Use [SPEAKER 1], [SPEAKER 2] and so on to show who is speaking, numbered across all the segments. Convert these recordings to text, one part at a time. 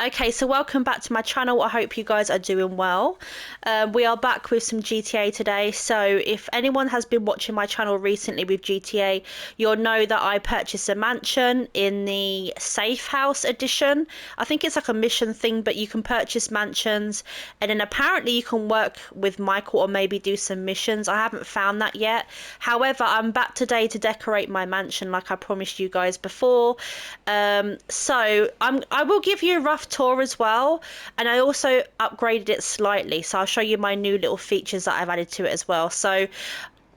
[SPEAKER 1] Okay, so welcome back to my channel. I hope you guys are doing well. We are back with some GTA today. So if anyone has been watching my channel recently with GTA, you'll know that I purchased a mansion in the Safe House edition. I think it's like a mission thing, but you can purchase mansions and then apparently you can work with Michael or maybe do some missions. I haven't found that yet. However, I'm back today to decorate my mansion like I promised you guys before. I will give you a rough tour as well, and I also upgraded it slightly, so I'll show you my new little features that I've added to it as well. So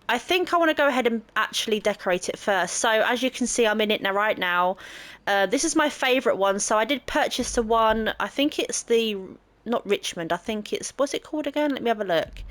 [SPEAKER 1] I think I want to go ahead and actually decorate it first. So as you can see, I'm in it now right now. This is my favorite one. So I did purchase the one, I think it's the, not Richmond, I think it's, what's it called again? Let me have a look.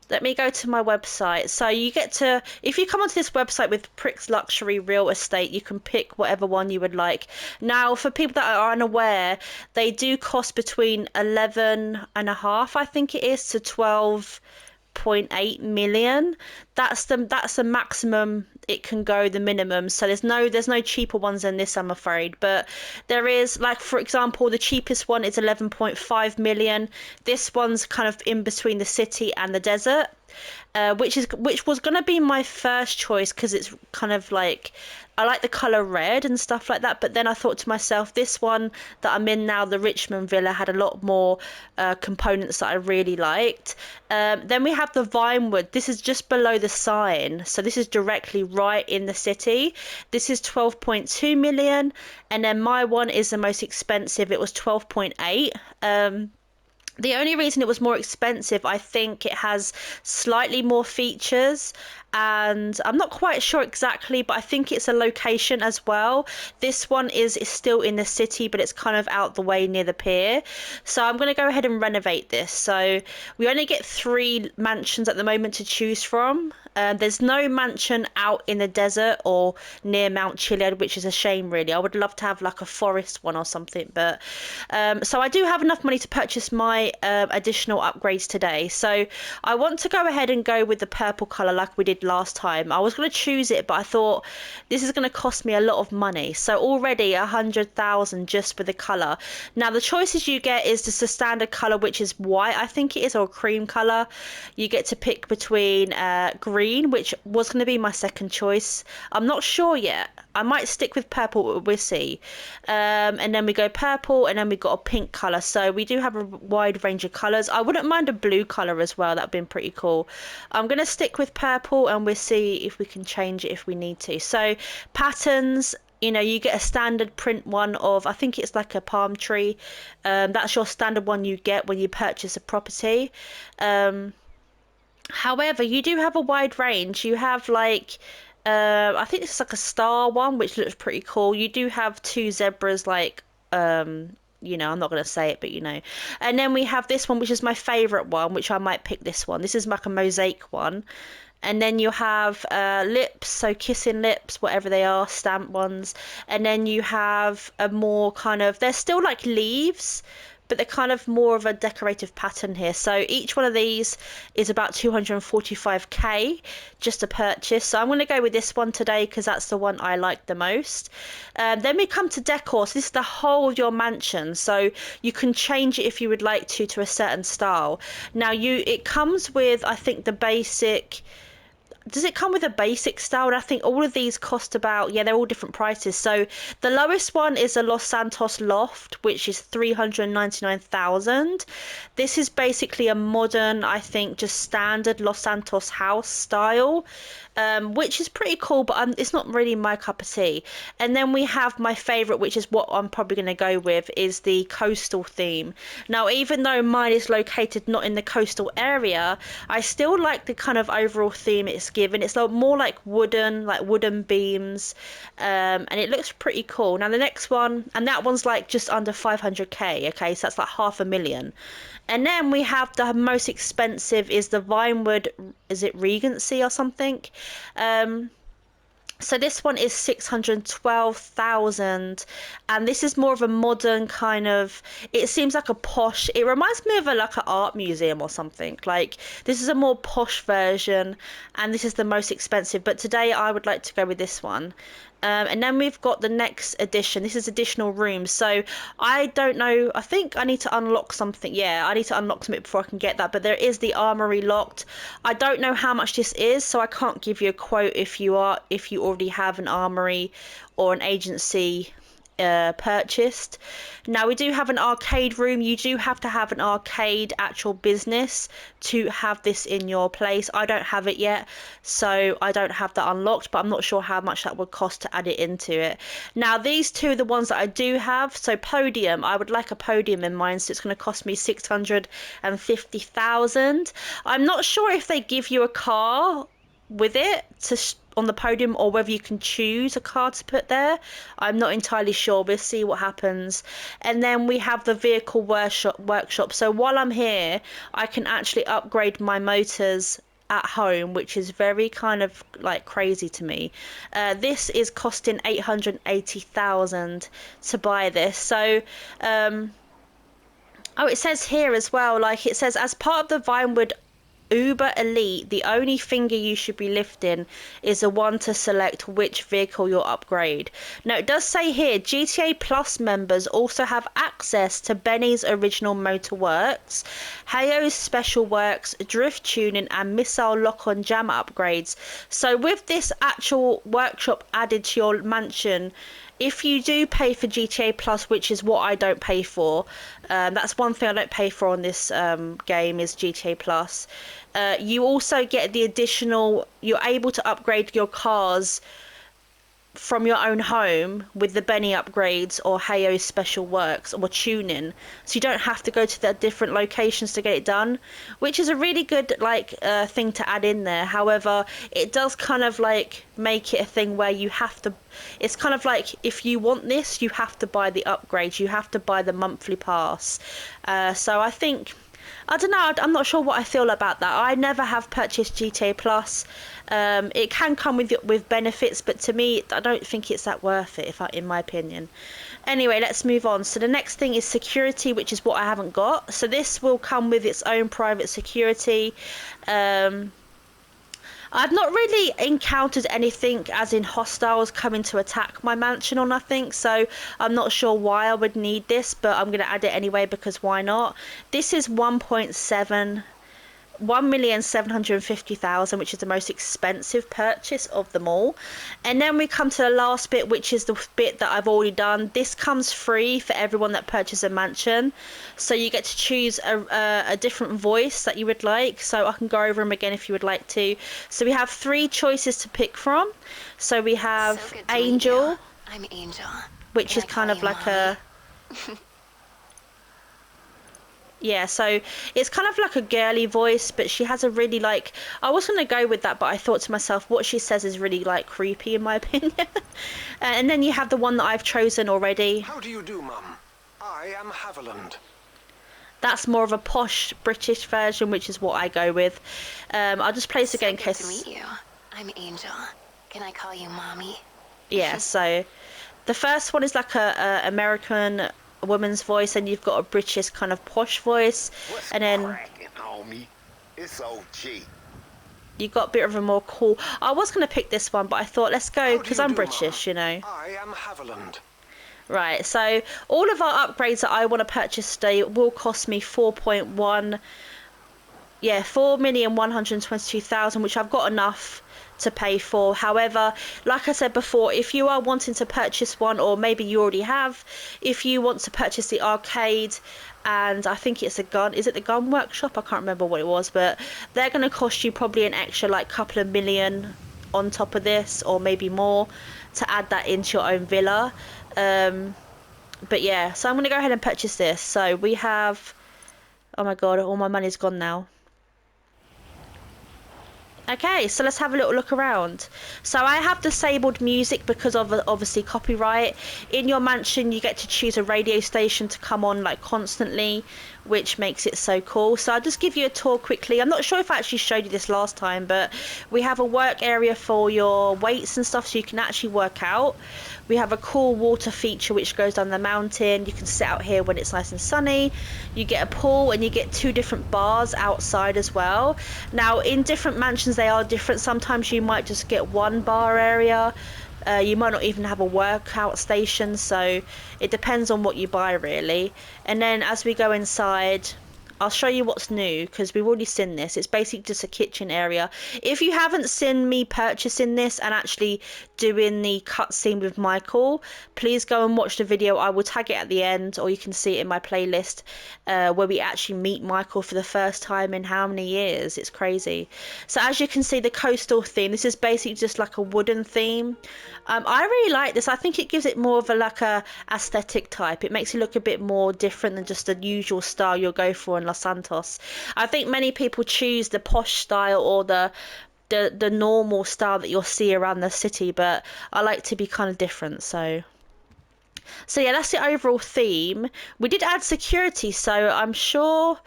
[SPEAKER 1] Let me go to my website. So you get to, if you come onto this website with Pricks Luxury Real Estate, you can pick whatever one you would like. Now, for people that are unaware, they do cost between 11 and a half, I think it is, to 12.8 million. That's the maximum it can go, the minimum. So there's no cheaper ones than this, I'm afraid. But there is, like, for example, the cheapest one is 11.5 million. This one's kind of in between the city and the desert. Which was gonna be my first choice because it's kind of like, I like the color red and stuff like that. But then I thought to myself, this one that I'm in now, the Richmond Villa, had a lot more components that I really liked. Then we have the Vinewood. This is just below the sign, so this is directly right in the city. This is 12.2 million, and then my one is the most expensive. It was 12.8. The only reason it was more expensive, I think it has slightly more features, and I'm not quite sure exactly, but I think it's a location as well. This one is still in the city, but it's kind of out the way near the pier. So I'm going to go ahead and renovate this. So we only get 3 mansions at the moment to choose from. There's no mansion out in the desert or near Mount Chiliad, which is a shame, really. I would love to have like a forest one or something, but so I do have enough money to purchase my additional upgrades today. So I want to go ahead and go with the purple color like we did last time. I was going to choose it, but I thought this is going to cost me a lot of money. So already 100,000 just for the color. Now the choices you get is just a standard color, which is white, I think it is, or cream color. You get to pick between green, which was going to be my second choice. I'm not sure yet. I might stick with purple, but we'll see. And then we go purple, and then we got a pink color. So we do have a wide range of colors. I wouldn't mind a blue color as well. That'd been pretty cool. I'm gonna stick with purple, and we'll see if we can change it if we need to. So patterns. You get a standard print one of, I think it's like a palm tree. That's your standard one you get when you purchase a property. However, you do have a wide range. You have like, I think it's like a star one, which looks pretty cool. You do have 2 zebras, like, I'm not going to say it, but And then we have this one, which is my favorite one, which I might pick this one. This is like a mosaic one. And then you have lips, so kissing lips, whatever they are, stamp ones. And then you have a more kind of, they're still like leaves, but they're kind of more of a decorative pattern here. So each one of these is about 245k just to purchase. So I'm going to go with this one today because that's the one I like the most. Then we come to decor. So this is the whole of your mansion. So you can change it if you would like to a certain style. Now it comes with, I think, the basic. Does it come with a basic style? And I think all of these cost about, yeah, they're all different prices. So the lowest one is a Los Santos loft, which is 399,000. This is basically a modern, I think, just standard Los Santos house style, which is pretty cool, but it's not really my cup of tea. And then we have my favorite, which is what I'm probably going to go with, is the coastal theme. Now, even though mine is located not in the coastal area, I still like the kind of overall theme it's given. It's more like wooden beams, and it looks pretty cool. Now the next one, and that one's like just under 500k. Okay, so that's like 500,000. And then we have the most expensive is the Vinewood, is it Regency or something? So this one is 612,000, and this is more of a modern kind of, it seems like a posh, it reminds me of like an art museum or something. Like, this is a more posh version, and this is the most expensive, but today I would like to go with this one. And then we've got the next addition. This is additional rooms. So I don't know. I think I need to unlock something. Yeah, I need to unlock something before I can get that. But there is the armory locked. I don't know how much this is, so I can't give you a quote if you already have an armory or an agency purchased. Now we do have an arcade room. You do have to have an arcade actual business to have this in your place. I don't have it yet, so I don't have that unlocked, but I'm not sure how much that would cost to add it into it. Now these two are the ones that I do have. So podium, I would like a podium in mine, so it's going to cost me 650,000. I'm not sure if they give you a car with it on the podium, or whether you can choose a car to put there. I'm not entirely sure. We'll see what happens. And then we have the vehicle workshop. So while I'm here, I can actually upgrade my motors at home, which is very kind of like crazy to me. This is costing 880,000 to buy this. So oh, it says here as well, like it says, as part of the Vinewood Uber Elite, the only finger you should be lifting is the one to select which vehicle you'll upgrade. Now it does say here, GTA Plus members also have access to Benny's Original Motor Works, Hayo's Special Works, Drift Tuning and Missile Lock-on Jam upgrades. So with this actual workshop added to your mansion, if you do pay for GTA Plus, which is what I don't pay for, that's one thing I don't pay for on this game is GTA Plus. You also get the additional, you're able to upgrade your cars from your own home with the Benny upgrades or Hayo Special Works or tuning, so you don't have to go to the different locations to get it done, which is a really good thing to add in there. However, it does kind of like make it a thing where you have to, it's kind of like if you want this, you have to buy the upgrades, you have to buy the monthly pass. So I think, I don't know, I'm not sure what I feel about that. I never have purchased GTA Plus. It can come with benefits, but to me, I don't think it's that worth it, in my opinion. Anyway, let's move on. So the next thing is security, which is what I haven't got. So this will come with its own private security. I've not really encountered anything as in hostiles coming to attack my mansion or nothing, so I'm not sure why I would need this, but I'm going to add it anyway because why not? This is 1,750,000, which is the most expensive purchase of them all. And then we come to the last bit, which is the bit that I've already done. This comes free for everyone that purchases a mansion, so you get to choose a different voice that you would like. So I can go over them again if you would like to. So we have 3 choices to pick from. So we have Angel.
[SPEAKER 2] I'm Angel,
[SPEAKER 1] which is kind of like a yeah, so it's kind of like a girly voice, but she has a really I was going to go with that, but I thought to myself, what she says is really creepy in my opinion. And then you have the one that I've chosen already.
[SPEAKER 3] How do you do, Mum? I am Haviland.
[SPEAKER 1] That's more of a posh British version, which is what I go with. I'll just play this again in case.
[SPEAKER 2] To meet you. I'm Angel. Can I call you Mommy?
[SPEAKER 1] Yeah, so the first one is like a American woman's voice, and you've got a British kind of posh voice.
[SPEAKER 4] What's
[SPEAKER 1] and then
[SPEAKER 4] cracking, homie? It's OG.
[SPEAKER 1] You got a bit of a more cool. I was going to pick this one, but I thought let's go because I'm British, you know.
[SPEAKER 3] I am Haviland.
[SPEAKER 1] Right, so all of our upgrades that I want to purchase today will cost me 4,122,000, which I've got enough to pay for. However, like I said before, if you are wanting to purchase one, or maybe you already have, if you want to purchase the arcade, and I think it's a gun, is it the gun workshop? I can't remember what it was, but they're going to cost you probably an extra couple of million on top of this, or maybe more, to add that into your own villa. But yeah, so I'm going to go ahead and purchase this. So we have, oh my god, all my money's gone now. Okay, so let's have a little look around. So I have disabled music because of obviously copyright. In your mansion, you get to choose a radio station to come on constantly, which makes it so cool. So I'll just give you a tour quickly. I'm not sure if I actually showed you this last time, but we have a work area for your weights and stuff, so you can actually work out. We have a cool water feature which goes down the mountain. You can sit out here when it's nice and sunny. You get a pool, and you get 2 different bars outside as well. Now in different mansions they are different. Sometimes you might just get 1 bar area, You might not even have a workout station, so it depends on what you buy really. And then as we go inside, I'll show you what's new because we've already seen this. It's basically just a kitchen area. If you haven't seen me purchasing this and actually doing the cutscene with Michael, please go and watch the video. I will tag it at the end, or you can see it in my playlist, where we actually meet Michael for the first time in how many years? It's crazy. So as you can see, the coastal theme, this is basically just like a wooden theme. I really like this. I think it gives it more of a like a aesthetic type. It makes it look a bit more different than just the usual style you'll go for in Los Santos. I think many people choose the posh style or the normal style that you'll see around the city, but I like to be kind of different. So yeah, that's the overall theme. We did add security, so I'm sure.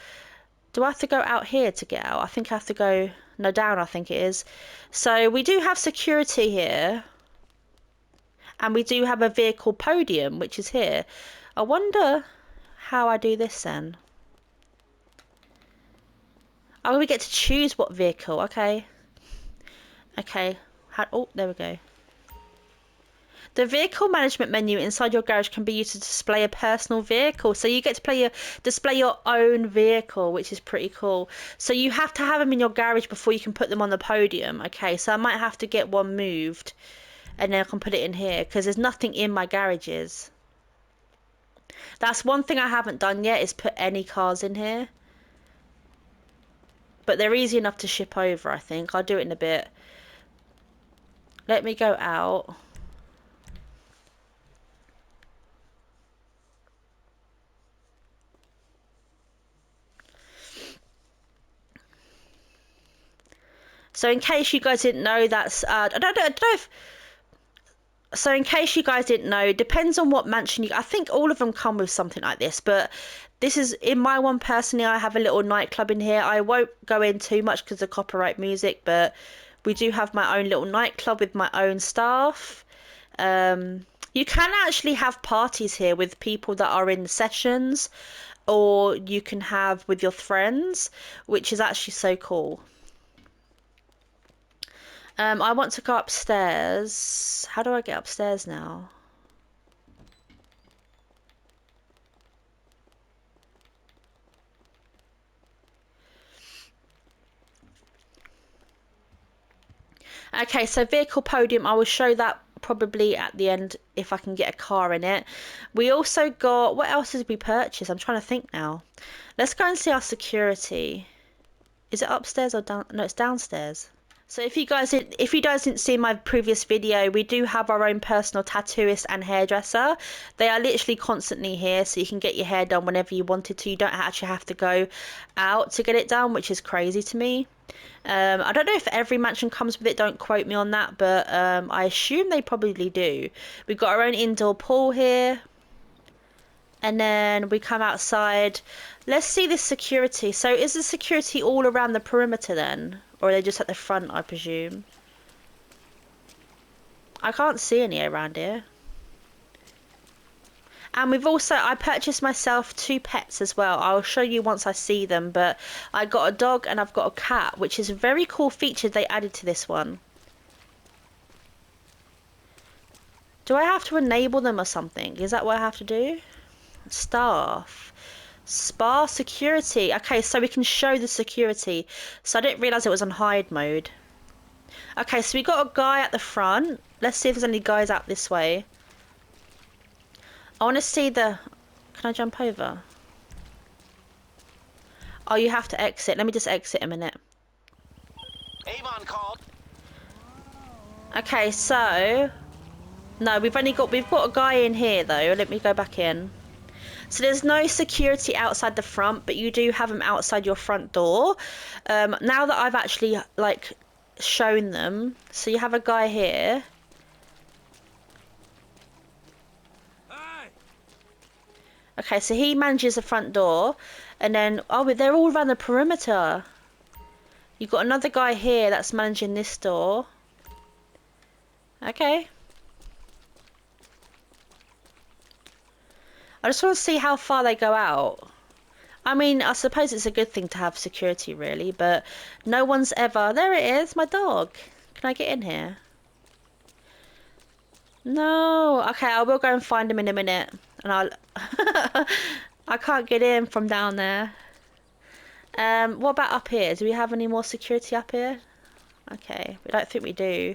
[SPEAKER 1] Do I have to go out here to get out? I think I have to go no down. I think it is. So we do have security here. And we do have a vehicle podium, which is here. I wonder how I do this then. Oh, we get to choose what vehicle. Okay. Okay. Oh, there we go. The vehicle management menu inside your garage can be used to display a personal vehicle. So you get to display your own vehicle, which is pretty cool. So you have to have them in your garage before you can put them on the podium. Okay, so I might have to get one moved. And then I can put it in here because there's nothing in my garages. That's one thing I haven't done yet, is put any cars in here. But they're easy enough to ship over, I think. I'll do it in a bit. Let me go out. So in case you guys didn't know, that's I don't know if. So in case you guys didn't know, it depends on what mansion you... I think all of them come with something like this, but this is... In my one personally, I have a little nightclub in here. I won't go in too much because of copyright music, but we do have my own little nightclub with my own staff. You can actually have parties here with people that are in sessions, or you can have with your friends, which is actually so cool. I want to go upstairs. How do I get upstairs now? Okay, so vehicle podium, I will show that probably at the end if I can get a car in it. We also got... What else did we purchase? I'm trying to think now. Let's go and see our security. Is it upstairs or down? No, it's downstairs. So if you guys didn't see my previous video, we do have our own personal tattooist and hairdresser. They are literally constantly here, so you can get your hair done whenever you wanted to. You don't actually have to go out to get it done, which is crazy to me. I don't know if every mansion comes with it, don't quote me on that, but I assume they probably do. We've got our own indoor pool here. And then we come outside. Let's see the security. So is the security all around the perimeter then? Or are they just at the front, I presume? I can't see any around here. And we've also... I purchased myself 2 pets as well. I'll show you once I see them. But I got a dog and I've got a cat, which is a very cool feature they added to this one. Do I have to enable them or something? Is that what I have to do? Staff. Spa security. Okay, so we can show the security. So I didn't realise it was on hide mode. Okay, so we got a guy at the front. Let's see if there's any guys out this way. I want to see the... Can I jump over? Oh, you have to exit. Let me just exit a minute.
[SPEAKER 3] Avon called.
[SPEAKER 1] Okay, so... No, we've got a guy in here though. Let me go back in. So there's no security outside the front, but you do have them outside your front door. Now that I've actually like shown them, so you have a guy here. Okay, so he manages the front door, and then they're all around the perimeter. You've got another guy here that's managing this door. Okay. I just want to see how far they go out. I mean, I suppose it's a good thing to have security, really, but no one's ever... There it is, my dog. Can I get in here? No. Okay, I will go and find him in a minute. And I'll... I can't get in from down there. What about up here? Do we have any more security up here? Okay, we don't think we do.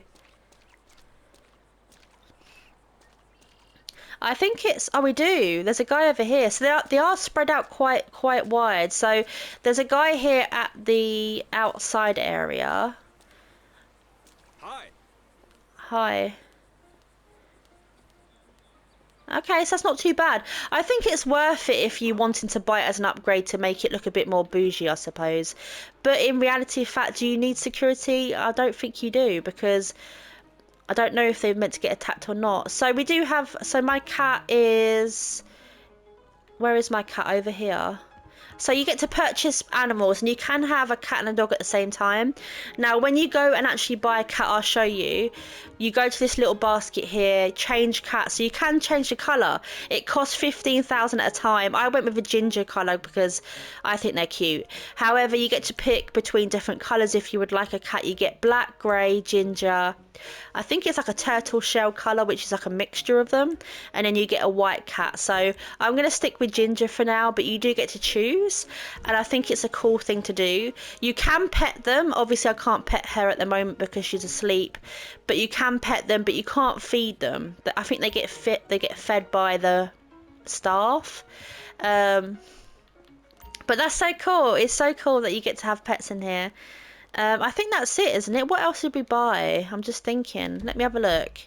[SPEAKER 1] I think it's... Oh, we do. There's a guy over here. So they are spread out quite wide. So there's a guy here at the outside area.
[SPEAKER 5] Hi.
[SPEAKER 1] Hi. Okay, so that's not too bad. I think it's worth it if you wanting to buy it as an upgrade to make it look a bit more bougie, I suppose. But in reality, in fact, do you need security? I don't think you do, because I don't know if they're meant to get attacked or not. So we do have... So my cat is... Where is my cat? Over here. So you get to purchase animals, and you can have a cat and a dog at the same time. Now, when you go and actually buy a cat, I'll show you. You go to this little basket here, change cat. So you can change the colour. It costs 15,000 at a time. I went with a ginger colour because I think they're cute. However, you get to pick between different colours if you would like a cat. You get black, grey, ginger. I think it's like a turtle shell colour, which is like a mixture of them. And then you get a white cat. So I'm going to stick with ginger for now, but you do get to choose. And I think it's a cool thing to do. You can pet them. Obviously, I can't pet her at the moment because she's asleep. But you can pet them, but you can't feed them. I think they get fed by the staff. But that's so cool. It's so cool that you get to have pets in here. I think that's it, isn't it? What else did we buy? I'm just thinking. Let me have a look.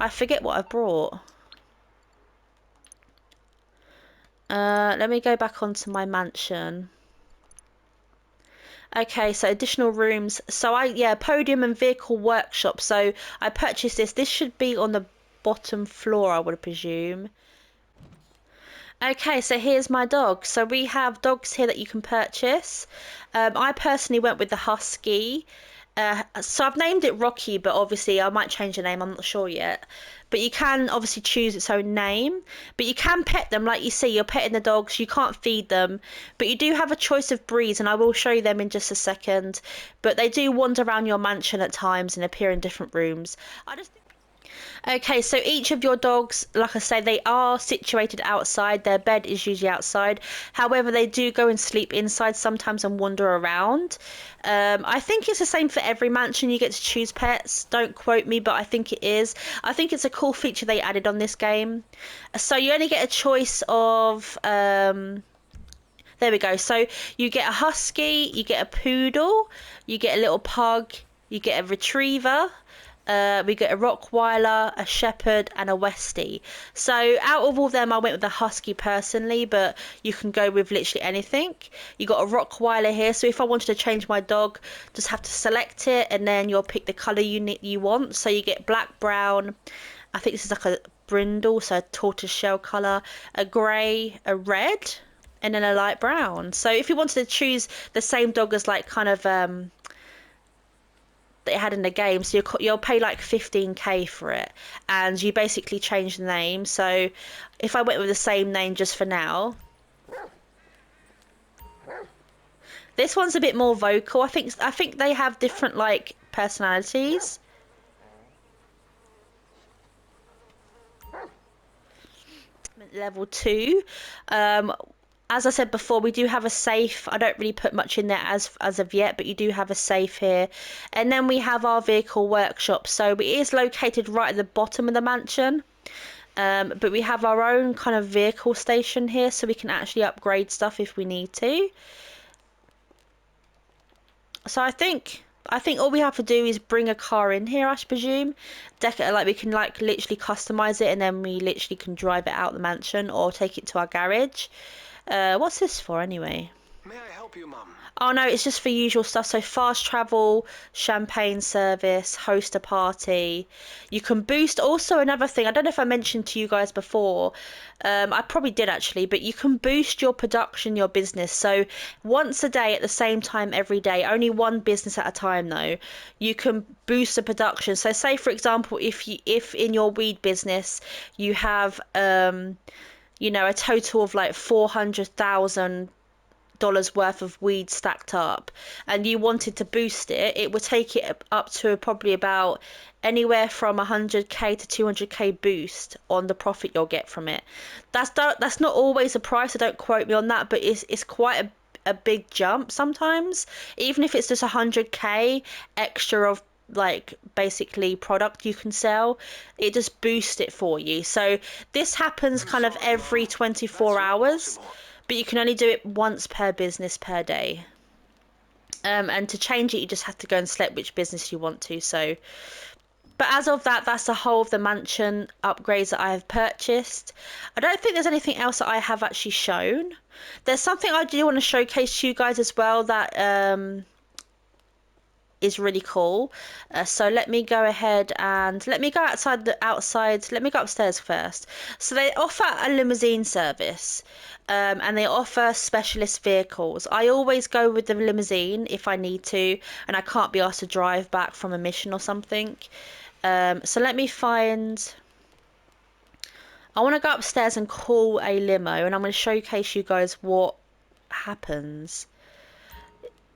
[SPEAKER 1] I forget what I brought. Let me go back onto my mansion. Okay, so additional rooms. So podium and vehicle workshop. So I purchased this. This should be on the bottom floor, I would presume. Okay, so here's my dog. So we have dogs here that you can purchase. I personally went with the Husky. So I've named it Rocky, but obviously I might change the name, I'm not sure yet. But you can obviously choose its own name. But you can pet them, like you see, you're petting the dogs, you can't feed them. But you do have a choice of breeds, and I will show you them in just a second. But they do wander around your mansion at times and appear in different rooms. Okay, so each of your dogs, like I say, they are situated outside. Their bed is usually outside. However, they do go and sleep inside sometimes and wander around. I think it's the same for every mansion. You get to choose pets. Don't quote me, but I think it is. I think it's a cool feature they added on this game. So you only get a choice of... there we go. So you get a husky, you get a poodle, you get a little pug, you get a retriever. We get a Rottweiler, a Shepherd, and a Westie. So out of all of them, I went with the Husky personally, but you can go with literally anything. You got a Rottweiler here, so if I wanted to change my dog, just have to select it, and then you'll pick the colour you want. So you get black, brown. I think this is like a brindle, so a tortoise shell colour, a grey, a red, and then a light brown. So if you wanted to choose the same dog as like kind of that it had in the game, so you'll pay like 15k for it, and you basically change the name. So if I went with the same name just for now, this one's a bit more vocal. I think they have different like personalities. Level 2. As I said before, we do have a safe. I don't really put much in there as of yet, but you do have a safe here. And then we have our vehicle workshop. So it is located right at the bottom of the mansion. But we have our own kind of vehicle station here, so we can actually upgrade stuff if we need to. So I think all we have to do is bring a car in here, I presume. Like we can like literally customize it, and then we literally can drive it out the mansion or take it to our garage. What's this for anyway?
[SPEAKER 5] May I help you, Mum?
[SPEAKER 1] Oh no, it's just for usual stuff. So fast travel, champagne service, host a party. You can boost. Also another thing, I don't know if I mentioned to you guys before. I probably did actually, but you can boost your production, your business. So once a day at the same time every day, only one business at a time though. You can boost the production. So say for example, if in your weed business you have a total of like 400,000 dollars worth of weed stacked up and you wanted to boost it, it would take it up to probably about anywhere from 100k to 200k boost on the profit you'll get from it. That's not always a price, so don't quote me on that, but it's quite a big jump sometimes. Even if it's just 100k extra of like basically product you can sell, it just boosts it for you. So this happens kind of every 24 hours, but you can only do it once per business per day. And to change it, you just have to go and select which business you want to. So, but as of that, that's the whole of the mansion upgrades that I have purchased. I don't think there's anything else that I have actually shown. There's something I do want to showcase to you guys as well that is really cool. So let me go ahead and let me go outside. Let me go upstairs first. So they offer a limousine service, and they offer specialist vehicles. I always go with the limousine if I need to, and I can't be asked to drive back from a mission or something. So let me find. I want to go upstairs and call a limo, and I'm going to showcase you guys what happens.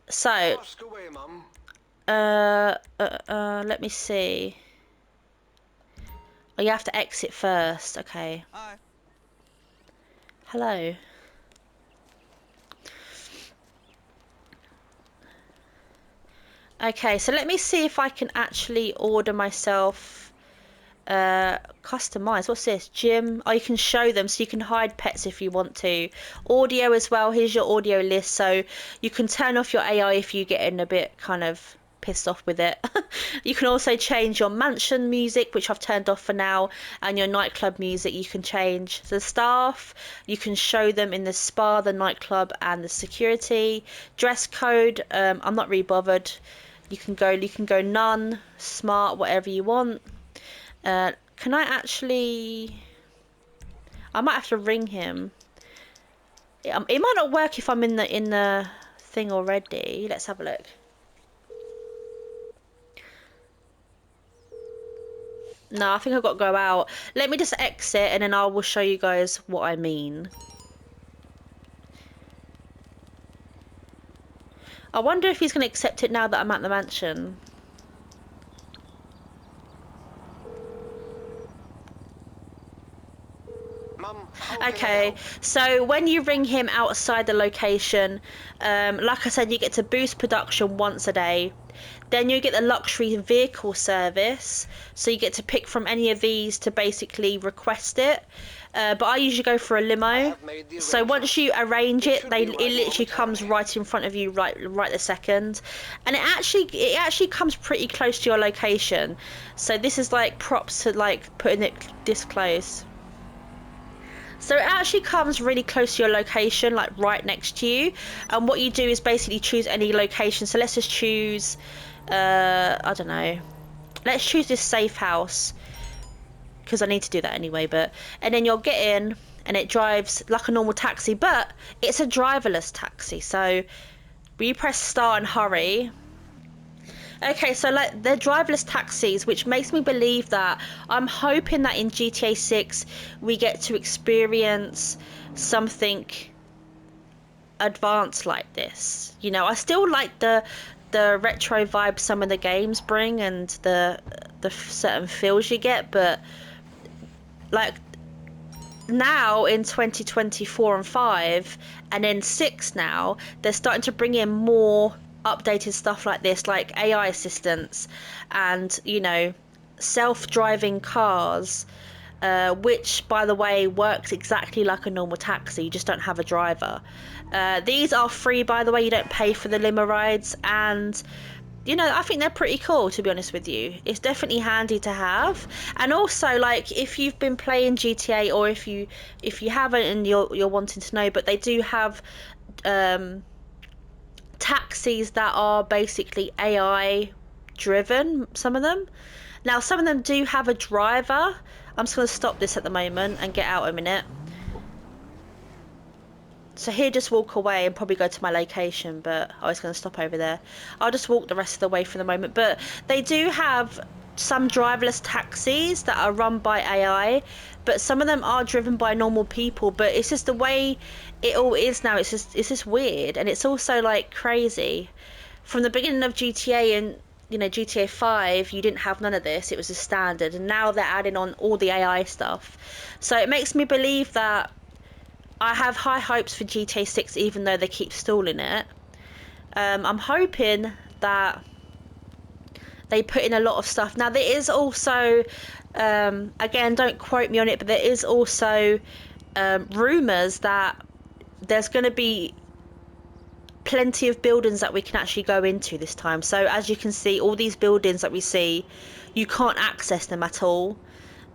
[SPEAKER 1] So,
[SPEAKER 5] Ask away, Mum.
[SPEAKER 1] let me see. Oh, you have to exit first. Okay.
[SPEAKER 6] Hi.
[SPEAKER 1] Hello. Okay, so let me see if I can actually order myself customize. What's this? Gym. Oh, you can show them, so you can hide pets if you want to. Audio as well. Here's your audio list, so you can turn off your AI if you get in a bit kind of pissed off with it. You can also change your mansion music, which I've turned off for now, and your nightclub music you can change. The staff, you can show them in the spa, the nightclub, and the security. Dress code, I'm not really bothered. You can go none, smart, whatever you want. Can I actually? I might have to ring him. It might not work if I'm in the thing already. Let's have a look. No, I think I've got to go out. Let me just exit and then I will show you guys what I mean. I wonder if he's going to accept it now that I'm at the mansion.
[SPEAKER 5] Mum, how can I
[SPEAKER 1] Okay,
[SPEAKER 5] help?
[SPEAKER 1] so when you ring him outside the location, like I said, you get to boost production once a day. Then you get the luxury vehicle service, so you get to pick from any of these to basically request it. But I usually go for a limo.
[SPEAKER 5] have made the
[SPEAKER 1] So once you arrange
[SPEAKER 5] It
[SPEAKER 1] it,
[SPEAKER 5] should
[SPEAKER 1] it
[SPEAKER 5] be right
[SPEAKER 1] literally comes
[SPEAKER 5] momentarily.
[SPEAKER 1] right in front of you, right the second, and it actually comes pretty close to your location. So this is like props to like putting it this close. So it actually comes really close to your location, like right next to you. And what you do is basically choose any location. So let's just choose, I don't know. Let's choose this safe house because I need to do that anyway. And then you'll get in and it drives like a normal taxi, but it's a driverless taxi. So you press start and hurry. Okay, so like they're driverless taxis, which makes me believe that I'm hoping that in GTA 6 we get to experience something advanced like this. You know, I still like the retro vibe some of the games bring and the certain feels you get, but like now in 2024 and 5 and then 6 now, they're starting to bring in more updated stuff like this, like AI assistants and, you know, self-driving cars, which by the way works exactly like a normal taxi, you just don't have a driver. These are free, by the way, you don't pay for the limo rides, and you know, I think they're pretty cool, to be honest with you. It's definitely handy to have. And also, like, if you've been playing GTA, or if you haven't and you're wanting to know, but they do have taxis that are basically AI driven, some of them. Now, some of them do have a driver. I'm just going to stop this at the moment and get out a minute. So here, just walk away and probably go to my location, but I was going to stop over there. I'll just walk the rest of the way for the moment. But they do have some driverless taxis that are run by AI, but some of them are driven by normal people. But it's just the way it all is now. It's just weird, and it's also like crazy. From the beginning of GTA and GTA 5, you didn't have none of this. It was a standard, and now they're adding on all the AI stuff. So it makes me believe that I have high hopes for GTA 6, even though they keep stalling it. I'm hoping that they put in a lot of stuff. Now, there is also, again, don't quote me on it, but there is also rumours that there's going to be plenty of buildings that we can actually go into this time. So as you can see, all these buildings that we see, you can't access them at all.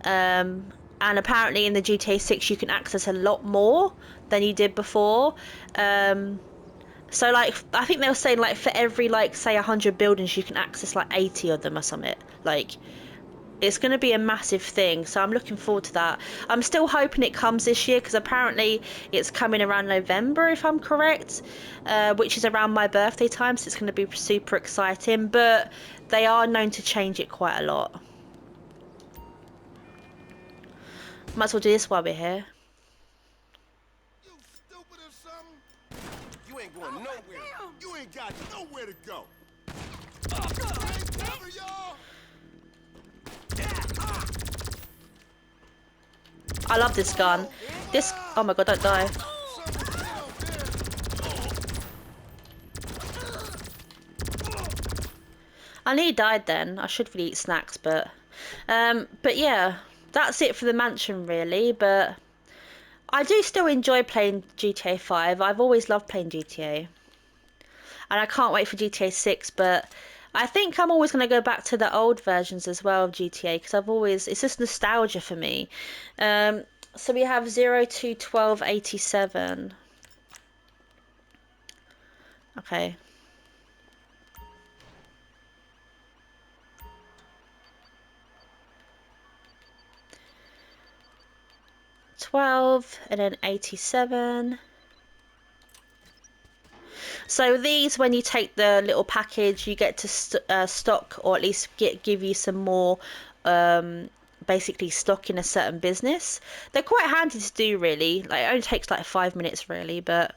[SPEAKER 1] And apparently in the GTA 6 you can access a lot more than you did before. So like I think they were saying like for every like say 100 buildings you can access like 80 of them or something. Like it's going to be a massive thing, so I'm looking forward to that. I'm still hoping it comes this year because apparently it's coming around November if I'm correct, which is around my birthday time, so it's going to be super exciting, but they are known to change it quite a lot. Might as well do this while we're here.
[SPEAKER 4] You stupid or something? You ain't going nowhere. You ain't got nowhere to go. Ain't cover, y'all.
[SPEAKER 1] I love this gun. This, oh my god, don't die. I nearly died then. I should really eat snacks, but yeah, that's it for the mansion really. But I do still enjoy playing GTA 5. I've always loved playing GTA, and I can't wait for GTA 6. But I think I'm always going to go back to the old versions as well of GTA because it's just nostalgia for me. So we have 021287. Okay. 12 and then 87. So these, when you take the little package, you get to stock, or at least give you some more basically stock in a certain business. They're quite handy to do really. Like it only takes like 5 minutes really, but